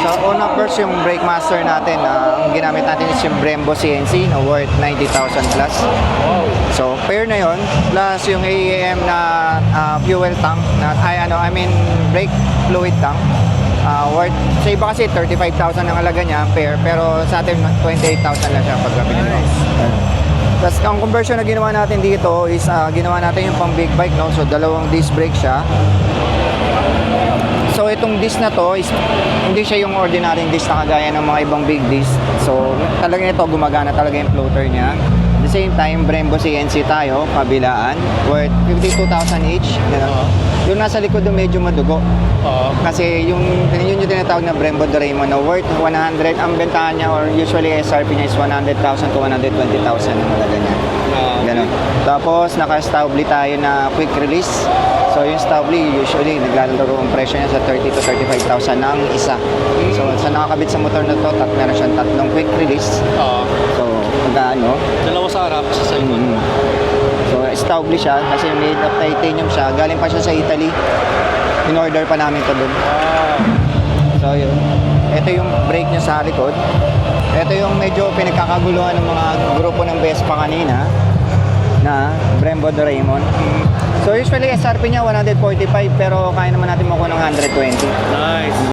So, unang first yung brake master natin. Ang ginamit natin is yung Brembo CNC na worth 90,000 plus. So, pair na yon plus yung AEM na fuel tank na brake fluid tank. Worth, sa iba kasi 35,000 ang halaga niya pair, pero sa atin 28,000 lang siya pag binili mo. Tapos ang conversion na ginawa natin dito is ginawa natin yung pang big bike, no? So dalawang disc brake siya. So itong disc na to is hindi siya yung ordinary disc na kagaya ng mga ibang big disc. So talaga ito gumagana talaga yung floater niya. At the same time, Brembo CNC tayo, kabilaan, worth 52,000 each. Yung nasa likod doon medyo madugo. Kasi yun yung tinatawag na Brembo Doraemon na worth 100. Ang bentahan niya or usually SRP niya is 100,000 to 120,000 ang halaga niya. Ganun. Tapos naka-Staubli tayo na quick release. So yung Staubli usually naglalaro ang presyo niya sa 30 to 35,000 ang isa. So sa nakakabit sa motor na to, meron siyang tatlong quick release. So magkano? Dalawa sa harap, sa likod. So Staubli siya kasi made of titanium siya. Galing pa siya sa Italy. In-order pa namin to dun. So yun. Ito yung brake niya sa likod. Ito yung medyo pinagkakaguluhan ng mga grupo ng Vespa kanina na Brembo Doraemon. So usually SRP niya 145 pero kaya naman natin makuha ng 120. Nice.